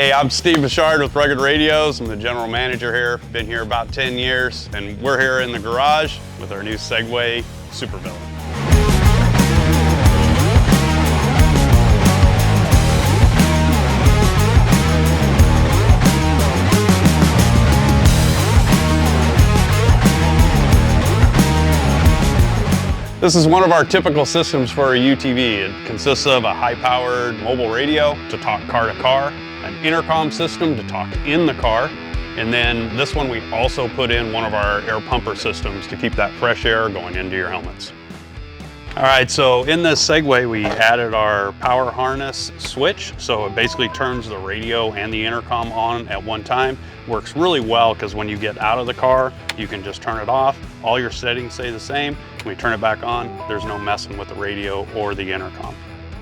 Hey, I'm Steve Bouchard with Rugged Radios. I'm the general manager here. Been here about 10 years, and we're here in the garage with our new Segway Super Villain. This is one of our typical systems for a UTV. It consists of a high-powered mobile radio to talk car to car, an intercom system to talk in the car, and then this one we also put in one of our air pumper systems to keep that fresh air going into your helmets. All right, so in this Segway we added our power harness switch, so it basically turns the radio and the intercom on at one time. Works really well because when you get out of the car, you can just turn it off. All your settings stay the same. When you turn it back on, there's no messing with the radio or the intercom.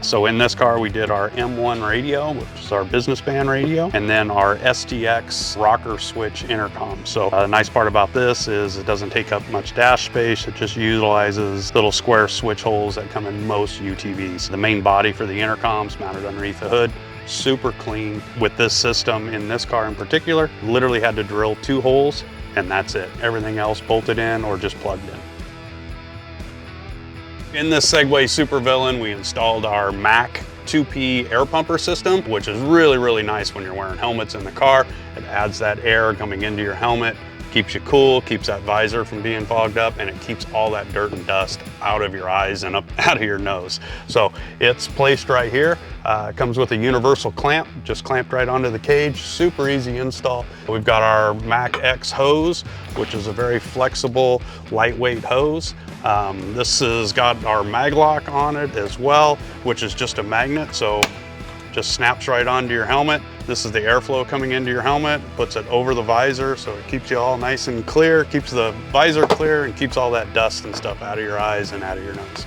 So in this car, we did our M1 radio, which is our business band radio, and then our STX rocker switch intercom. So the nice part about this is it doesn't take up much dash space. It just utilizes little square switch holes that come in most UTVs. The main body for the intercom's mounted underneath the hood. Super clean. With this system in this car in particular, literally had to drill 2 holes and that's it. Everything else bolted in or just plugged in. In this Segway Super Villain, we installed our Mac 2P air pumper system, which is really, really nice when you're wearing helmets in the car. It adds that air coming into your helmet, keeps you cool, keeps that visor from being fogged up, and it keeps all that dirt and dust out of your eyes and up out of your nose. So it's placed right here. It comes with a universal clamp, just clamped right onto the cage. Super easy install. We've got our Mac X hose, which is a very flexible, lightweight hose. This has got our mag lock on it as well, which is just a magnet, so just snaps right onto your helmet. This is the airflow coming into your helmet, puts it over the visor, so it keeps you all nice and clear, keeps the visor clear, and keeps all that dust and stuff out of your eyes and out of your nose.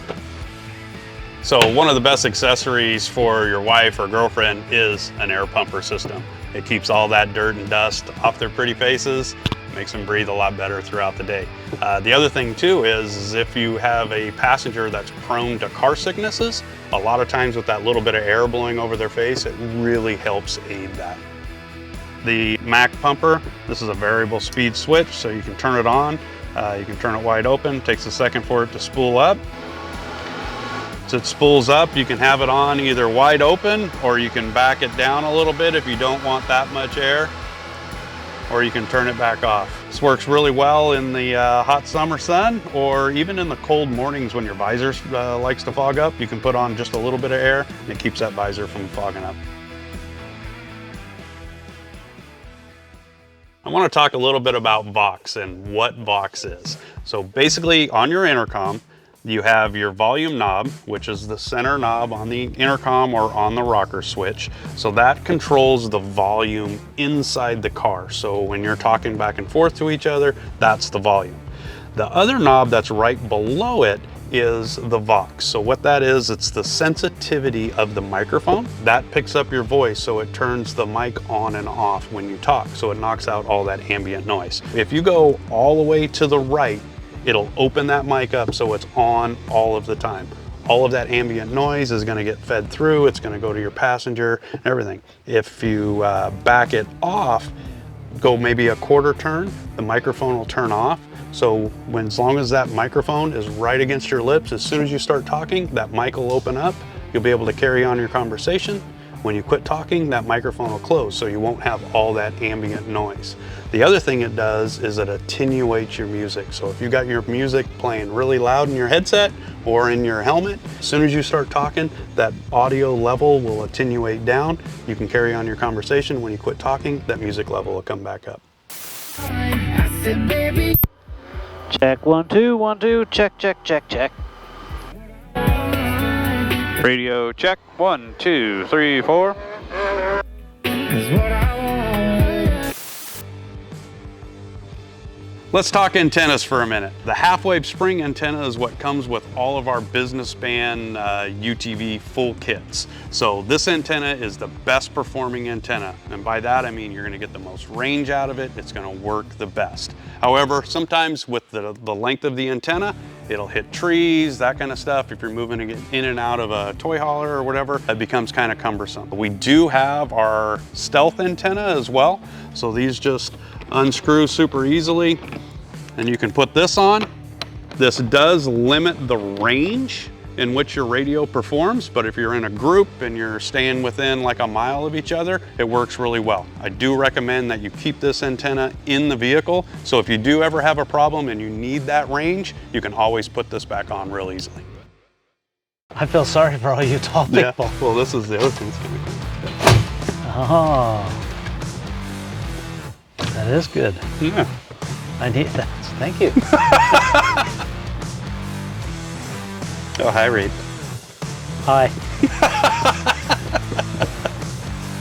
So one of the best accessories for your wife or girlfriend is an air pumper system. It keeps all that dirt and dust off their pretty faces, makes them breathe a lot better throughout the day. The other thing too is if you have a passenger that's prone to car sicknesses, a lot of times with that little bit of air blowing over their face, it really helps aid that. The Mac pumper, this is a variable speed switch, so you can turn it on, you can turn it wide open, it takes a second for it to spool up. As it spools up, you can have it on either wide open or you can back it down a little bit if you don't want that much air, or you can turn it back off. This works really well in the hot summer sun, or even in the cold mornings when your visor likes to fog up. You can put on just a little bit of air and it keeps that visor from fogging up. I want to talk a little bit about Vox and what Vox is. So basically on your intercom, you have your volume knob, which is the center knob on the intercom or on the rocker switch. So that controls the volume inside the car. So when you're talking back and forth to each other, that's the volume. The other knob that's right below it is the Vox. So what that is, it's the sensitivity of the microphone. That picks up your voice, so it turns the mic on and off when you talk. So it knocks out all that ambient noise. If you go all the way to the right, it'll open that mic up so it's on all of the time. All of that ambient noise is going to get fed through, it's going to go to your passenger and everything. If you back it off, go maybe a quarter turn, the microphone will turn off. So as long as that microphone is right against your lips, as soon as you start talking, that mic will open up. You'll be able to carry on your conversation. When you quit talking, that microphone will close, so you won't have all that ambient noise. The other thing it does is it attenuates your music. So if you got your music playing really loud in your headset or in your helmet, as soon as you start talking, that audio level will attenuate down. You can carry on your conversation. When you quit talking, that music level will come back up. Check 1 2 1 2, check check check check. Radio check 1 2 3 4. Let's talk antennas for a minute. The half-wave spring antenna is what comes with all of our business band UTV full kits. So this antenna is the best performing antenna. And by that, I mean you're gonna get the most range out of it. It's gonna work the best. However, sometimes with the length of the antenna, it'll hit trees, that kind of stuff. If you're moving to get in and out of a toy hauler or whatever, that becomes kind of cumbersome. We do have our stealth antenna as well. So these just unscrew super easily, and you can put this on. This does limit the range in which your radio performs, but if you're in a group and you're staying within like a mile of each other, it works really well. I do recommend that you keep this antenna in the vehicle, so if you do ever have a problem and you need that range, you can always put this back on real easily. I feel sorry for all you tall people. Yeah. Well, this is the other thing. Oh, that is good. Yeah. I need that. Thank you. Oh, hi, Reed. Hi.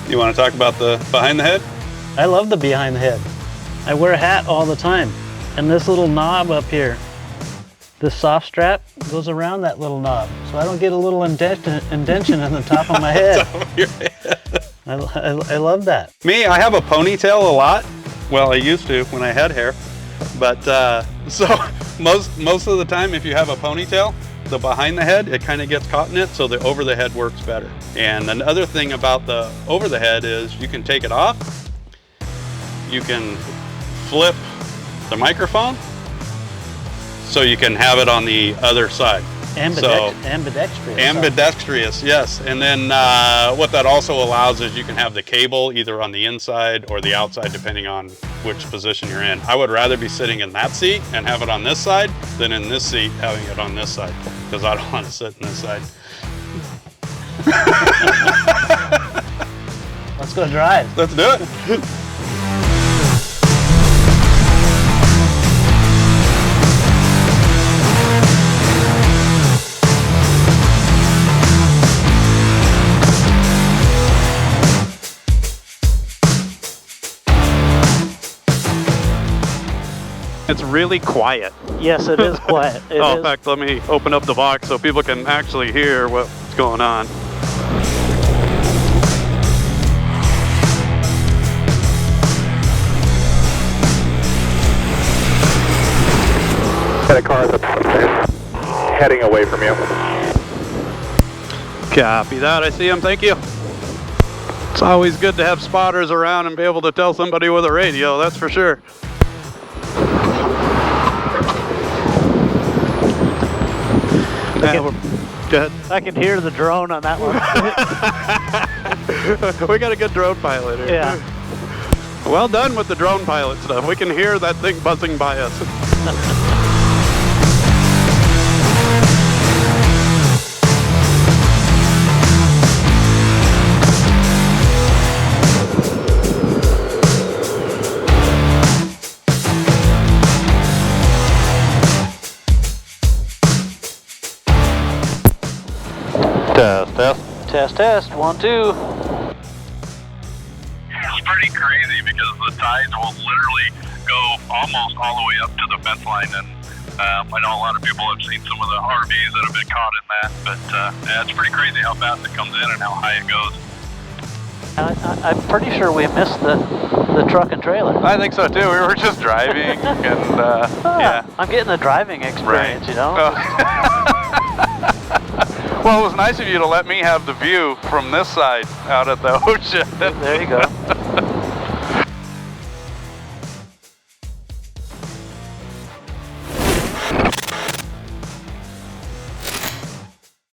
You want to talk about the behind the head? I love the behind the head. I wear a hat all the time, and this little knob up here, this soft strap goes around that little knob, so I don't get a little indention in the top of my head. I love that. Me, I have a ponytail a lot. Well, I used to when I had hair, but so most of the time, if you have a ponytail, the behind the head, it kind of gets caught in it, so the over the head works better. And another thing about the over the head is you can take it off, you can flip the microphone, so you can have it on the other side. Ambidextrous. Ambidextrous, yes. And then what that also allows is you can have the cable either on the inside or the outside, depending on which position you're in. I would rather be sitting in that seat and have it on this side than in this seat having it on this side, because I don't want to sit in this side. Let's go drive. Let's do it. It's really quiet. Yes, it is quiet. In fact, let me open up the box so people can actually hear what's going on. Got a car heading away from you. Copy that. I see him. Thank you. It's always good to have spotters around and be able to tell somebody with a radio, that's for sure. Go ahead. I can hear the drone on that one. We got a good drone pilot here. Yeah. Well done with the drone pilot stuff. We can hear that thing buzzing by us. Test. 1, 2. It's pretty crazy because the tides will literally go almost all the way up to the fence line, and I know a lot of people have seen some of the RVs that have been caught in that, but yeah, it's pretty crazy how fast it comes in and how high it goes. I'm pretty sure we missed the truck and trailer. I think so too. We were just driving and yeah. I'm getting the driving experience, you know? Well, it was nice of you to let me have the view from this side out at the ocean. There you go.